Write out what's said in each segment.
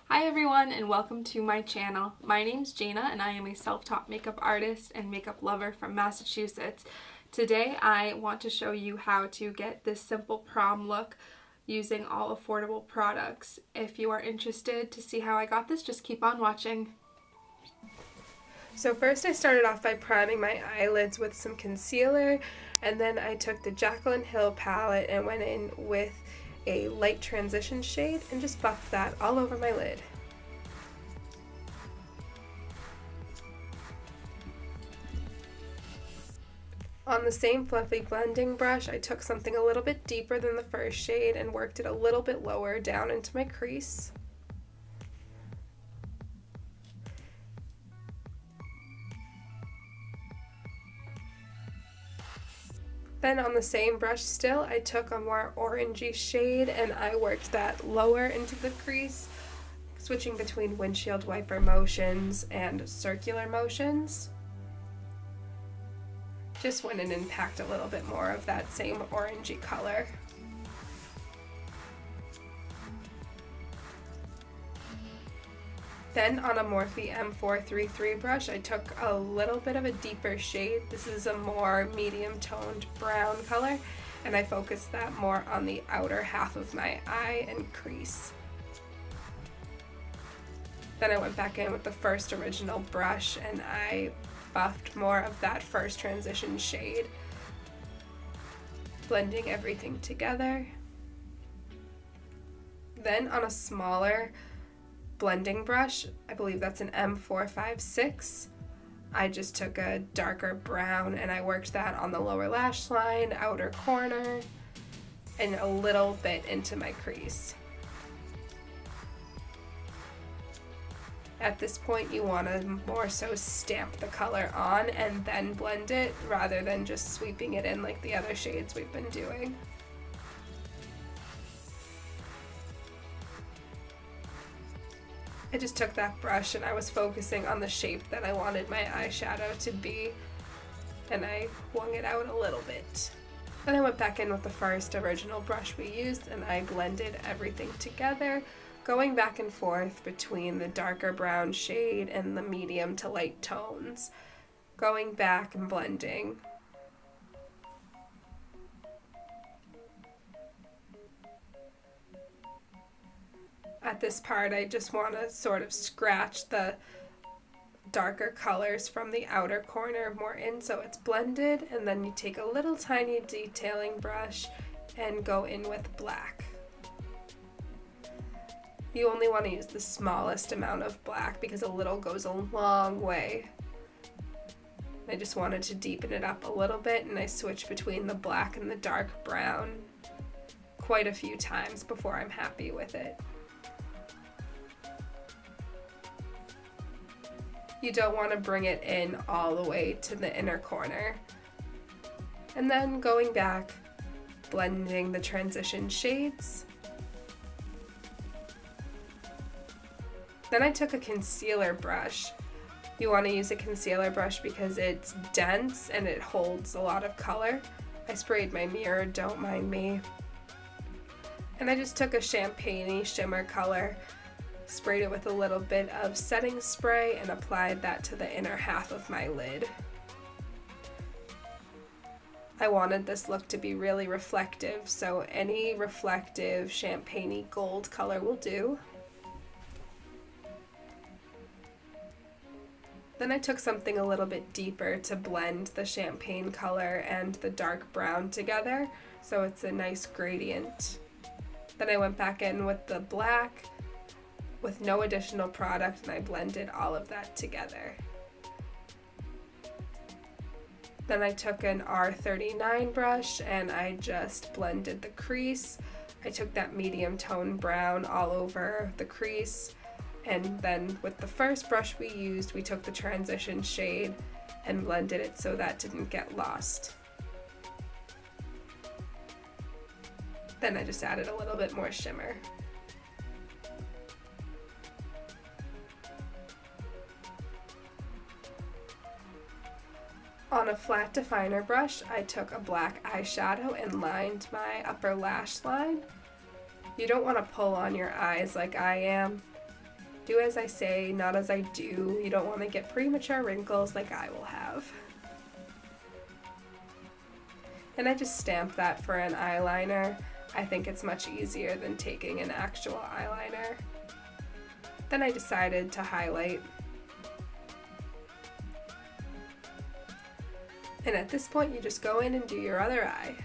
Hi everyone and welcome to my channel. My name's Gina and I am a self-taught makeup artist and makeup lover from Massachusetts. Today I want to show you how to get this simple prom look using all affordable products. If you are interested to see how I got this, just keep on watching. So first I started off by priming my eyelids with some concealer, and then I took the Jaclyn Hill palette and went in with a light transition shade and just buffed that all over my lid. On the same fluffy blending brush, I took something a little bit deeper than the first shade and worked it a little bit lower down into my crease. Then on the same brush still, I took a more orangey shade and I worked that lower into the crease, switching between windshield wiper motions and circular motions. Just went in and packed a little bit more of that same orangey color. Then on a Morphe M433 brush, I took a little bit of a deeper shade. This is a more medium toned brown color, and I focused that more on the outer half of my eye and crease. Then I went back in with the first original brush and I buffed more of that first transition shade, blending everything together. Then on a smaller blending brush, I believe that's an M456, I just took a darker brown and I worked that on the lower lash line, outer corner, and a little bit into my crease. At this point you want to more so stamp the color on and then blend it rather than just sweeping it in like the other shades we've been doing. I just took that brush and I was focusing on the shape that I wanted my eyeshadow to be, and I wrung it out a little bit. Then I went back in with the first original brush we used and I blended everything together, going back and forth between the darker brown shade and the medium to light tones, going back and blending. At this part, I just want to sort of scratch the darker colors from the outer corner more in so it's blended, and then you take a little tiny detailing brush and go in with black. You only want to use the smallest amount of black because a little goes a long way. I just wanted to deepen it up a little bit, and I switched between the black and the dark brown quite a few times before I'm happy with it. You don't want to bring it in all the way to the inner corner. And then going back, blending the transition shades. Then I took a concealer brush. You want to use a concealer brush because it's dense and it holds a lot of color. I sprayed my mirror, don't mind me. And I just took a champagne-y shimmer color, sprayed it with a little bit of setting spray and applied that to the inner half of my lid. I wanted this look to be really reflective, so any reflective champagne-y gold color will do. Then I took something a little bit deeper to blend the champagne color and the dark brown together, so it's a nice gradient. Then I went back in with the black with no additional product and I blended all of that together. Then I took an R39 brush and I just blended the crease. I took that medium tone brown all over the crease, and then with the first brush we used, we took the transition shade and blended it so that didn't get lost. Then I just added a little bit more shimmer. On a flat definer brush, I took a black eyeshadow and lined my upper lash line. You don't want to pull on your eyes like I am. Do as I say, not as I do. You don't want to get premature wrinkles like I will have. And I just stamp that for an eyeliner. I think it's much easier than taking an actual eyeliner. Then I decided to highlight. And at this point, you just go in and do your other eye.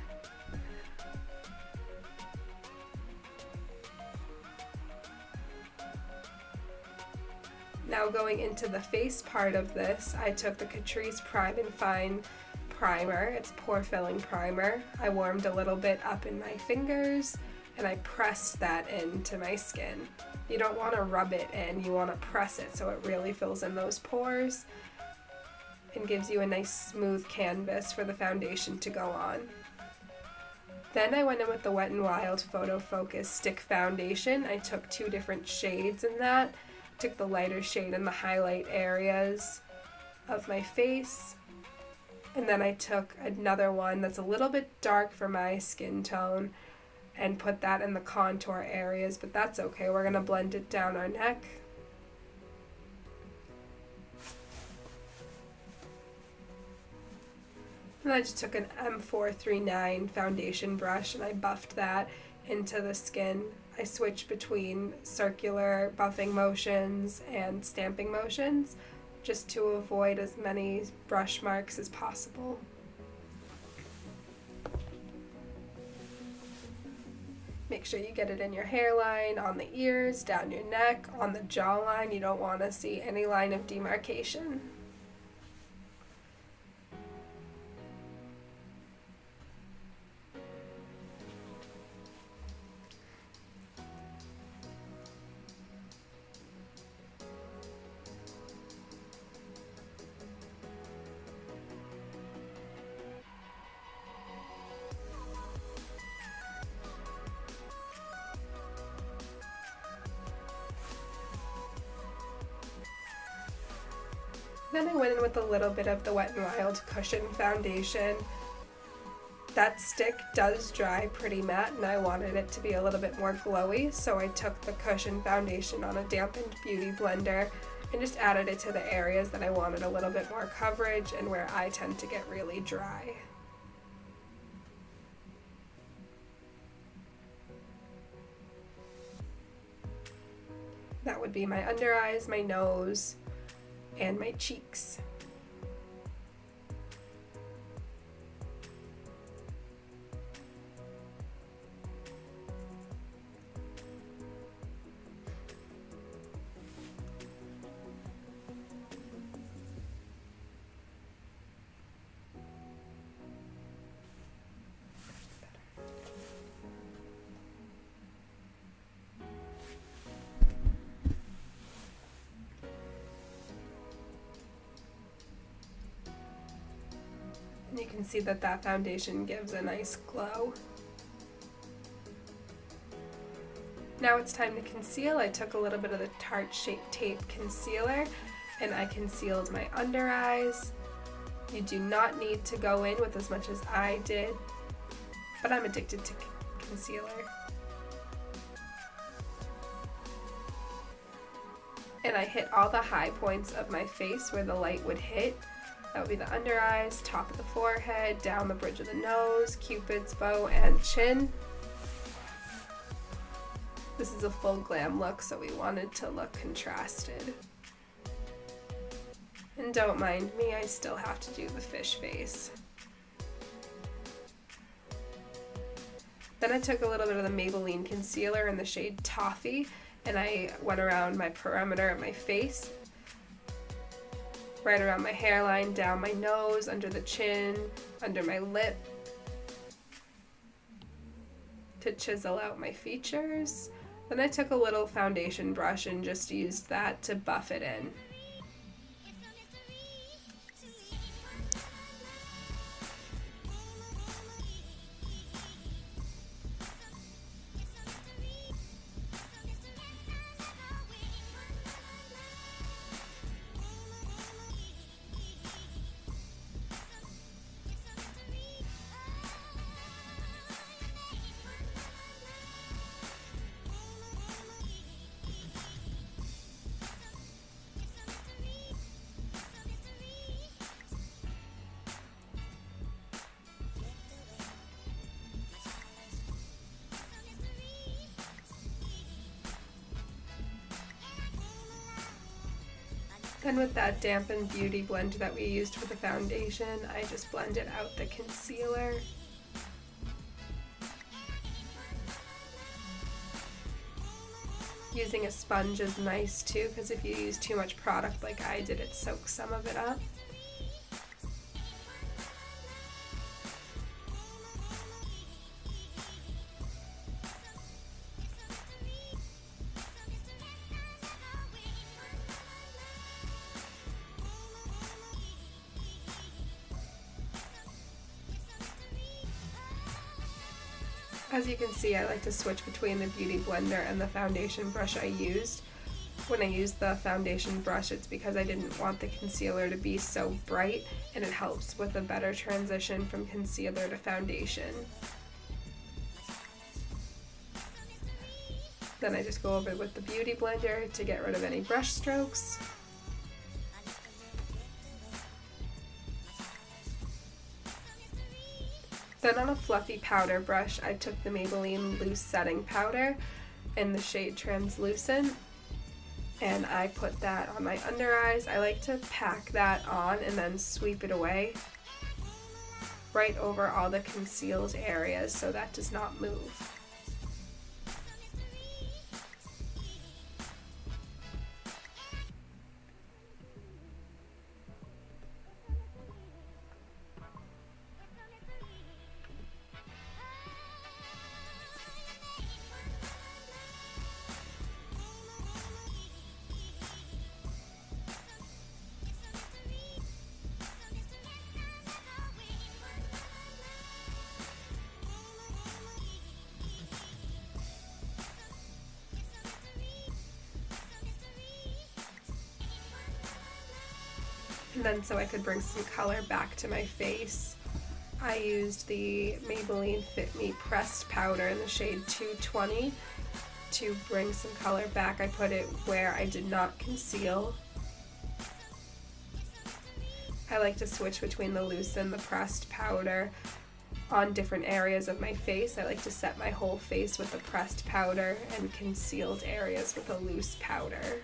Now going into the face part of this, I took the Catrice Prime and Fine primer. It's a pore filling primer. I warmed a little bit up in my fingers and I pressed that into my skin. You don't want to rub it in, you want to press it so it really fills in those pores and gives you a nice smooth canvas for the foundation to go on. Then I went in with the Wet n Wild Photo Focus Stick Foundation. I took 2 different shades in that. Took the lighter shade in the highlight areas of my face, and then I took another one that's a little bit dark for my skin tone and put that in the contour areas, but that's okay. We're going to blend it down our neck. And I just took an M439 foundation brush and I buffed that into the skin. I switch between circular buffing motions and stamping motions just to avoid as many brush marks as possible. Make sure you get it in your hairline, on the ears, down your neck, on the jawline. You don't want to see any line of demarcation. Then I went in with a little bit of the Wet n Wild Cushion Foundation. That stick does dry pretty matte and I wanted it to be a little bit more glowy, so I took the Cushion Foundation on a dampened beauty blender and just added it to the areas that I wanted a little bit more coverage and where I tend to get really dry. That would be my under eyes, my nose, and my cheeks. And you can see that that foundation gives a nice glow. Now it's time to conceal. I took a little bit of the Tarte Shape Tape Concealer and I concealed my under eyes. You do not need to go in with as much as I did, but I'm addicted to concealer. And I hit all the high points of my face where the light would hit. That would be the under eyes, top of the forehead, down the bridge of the nose, Cupid's bow, and chin. This is a full glam look, so we wanted to look contrasted. And don't mind me, I still have to do the fish face. Then I took a little bit of the Maybelline concealer in the shade Toffee, and I went around my perimeter of my face, right around my hairline, down my nose, under the chin, under my lip, to chisel out my features. Then I took a little foundation brush and just used that to buff it in. Then with that dampened beauty blend that we used for the foundation, I just blended out the concealer. Using a sponge is nice too, because if you use too much product like I did, it soaks some of it up. As you can see, I like to switch between the beauty blender and the foundation brush I used. When I used the foundation brush, it's because I didn't want the concealer to be so bright, and it helps with a better transition from concealer to foundation. Then I just go over with the beauty blender to get rid of any brush strokes. Then on a fluffy powder brush, I took the Maybelline Loose Setting Powder in the shade Translucent, and I put that on my under eyes. I like to pack that on and then sweep it away right over all the concealed areas so that does not move. And then so I could bring some color back to my face, I used the Maybelline Fit Me Pressed Powder in the shade 220 to bring some color back. I put it where I did not conceal. I like to switch between the loose and the pressed powder on different areas of my face. I like to set my whole face with the pressed powder and concealed areas with a loose powder.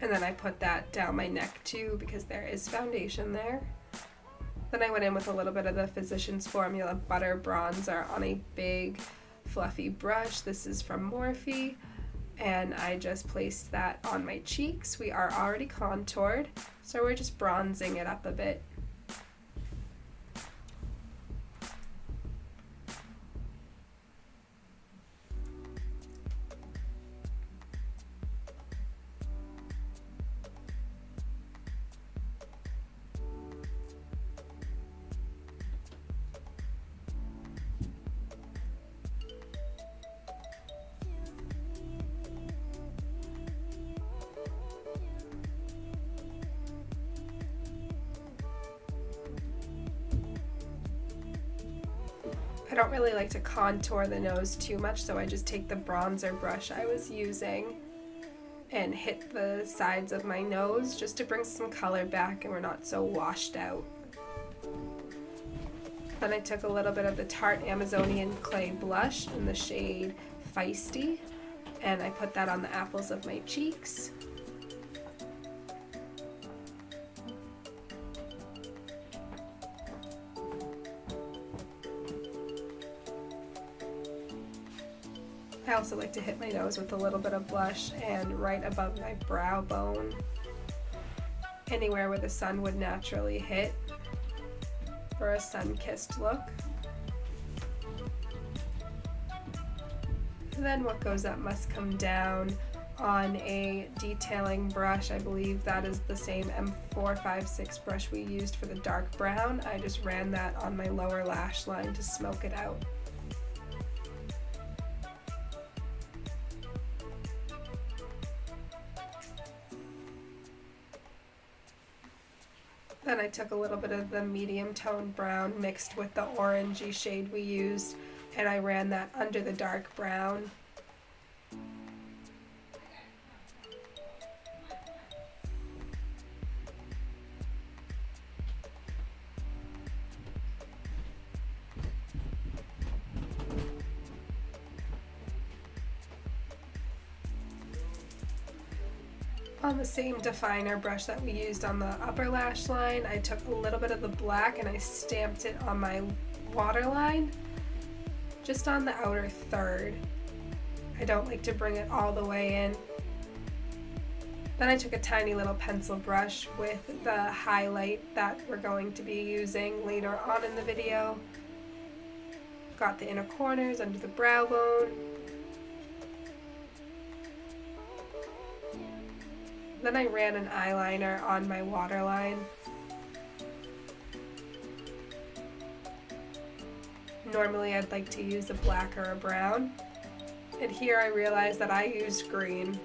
And then I put that down my neck too because there is foundation there. Then I went in with a little bit of the Physicians Formula Butter Bronzer on a big fluffy brush. This is from Morphe. And I just placed that on my cheeks. We are already contoured, so we're just bronzing it up a bit. I don't really like to contour the nose too much, so I just take the bronzer brush I was using and hit the sides of my nose just to bring some color back and we're not so washed out. Then I took a little bit of the Tarte Amazonian Clay Blush in the shade Feisty, and I put that on the apples of my cheeks. I also like to hit my nose with a little bit of blush and right above my brow bone, anywhere where the sun would naturally hit for a sun-kissed look. And then what goes up must come down on a detailing brush. I believe that is the same M456 brush we used for the dark brown. I just ran that on my lower lash line to smoke it out. Then I took a little bit of the medium tone brown mixed with the orangey shade we used, and I ran that under the dark brown. On the same definer brush that we used on the upper lash line, I took a little bit of the black and I stamped it on my waterline, just on the outer third. I don't like to bring it all the way in. Then I took a tiny little pencil brush with the highlight that we're going to be using later on in the video. Got the inner corners under the brow bone. Then I ran an eyeliner on my waterline. Normally I'd like to use a black or a brown. And here I realized that I used green.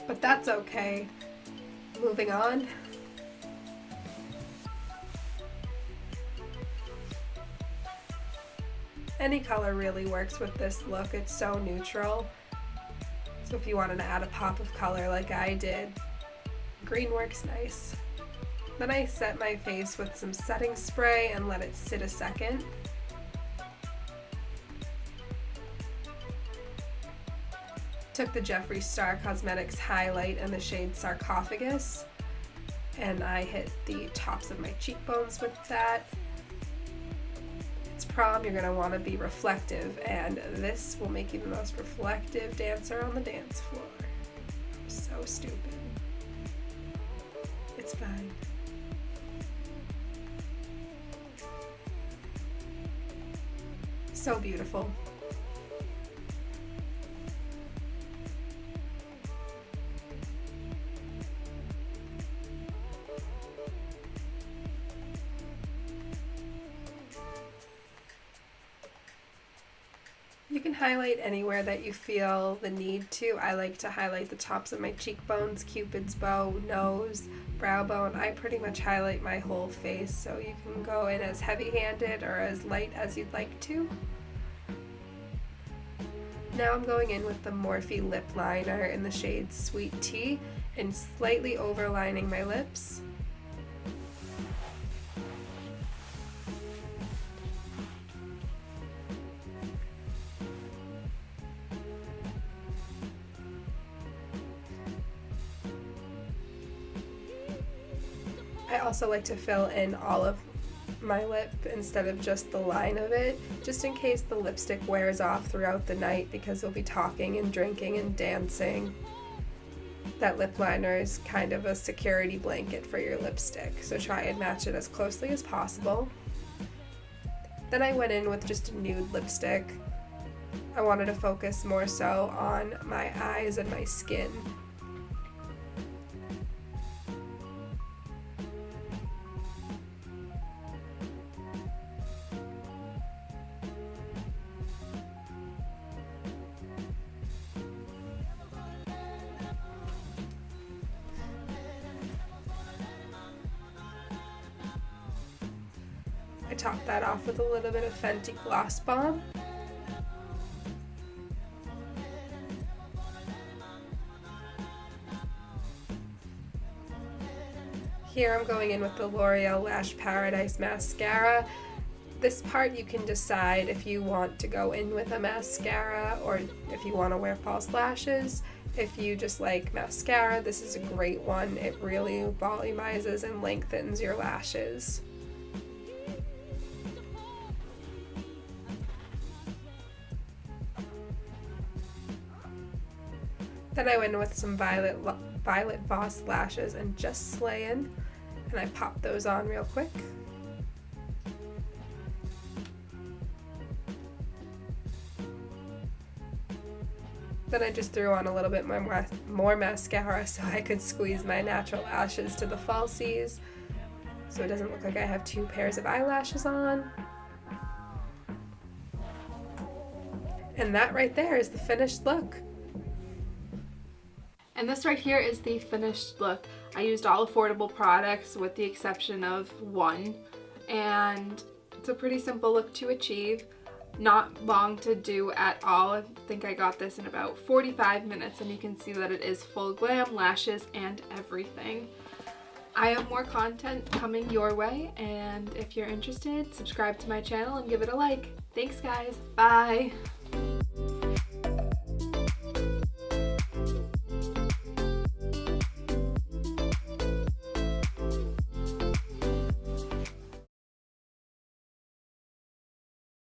But that's okay. Moving on. Any color really works with this look. It's so neutral. So if you wanted to add a pop of color like I did, green works nice. Then I set my face with some setting spray and let it sit a second. Took the Jeffree Star Cosmetics highlight in the shade Sarcophagus, and I hit the tops of my cheekbones with that. It's prom, you're going to want to be reflective, and this will make you the most reflective dancer on the dance floor. I'm so stupid. It's fine. So beautiful. You can highlight anywhere that you feel the need to. I like to highlight the tops of my cheekbones, Cupid's bow, nose, brow bone. I pretty much highlight my whole face, so you can go in as heavy-handed or as light as you'd like to. Now I'm going in with the Morphe lip liner in the shade Sweet Tea and slightly overlining my lips. I also like to fill in all of my lip instead of just the line of it, just in case the lipstick wears off throughout the night because we'll be talking and drinking and dancing. That lip liner is kind of a security blanket for your lipstick, so try and match it as closely as possible. Then I went in with just a nude lipstick. I wanted to focus more so on my eyes and my skin. I topped that off with a little bit of Fenty Gloss Bomb. Here I'm going in with the L'Oreal Lash Paradise Mascara. This part you can decide if you want to go in with a mascara or if you want to wear false lashes. If you just like mascara, this is a great one. It really volumizes and lengthens your lashes. Then I went in with some Violet Voss lashes and just slaying, and I popped those on real quick. Then I just threw on a little bit more mascara so I could squeeze my natural lashes to the falsies, so it doesn't look like I have two pairs of eyelashes on. And that right there is the finished look. And this right here is the finished look. I used all affordable products with the exception of one, and it's a pretty simple look to achieve. Not long to do at all. I think I got this in about 45 minutes, and you can see that it is full glam, lashes, and everything. I have more content coming your way, and if you're interested, subscribe to my channel and give it a like. Thanks guys, bye!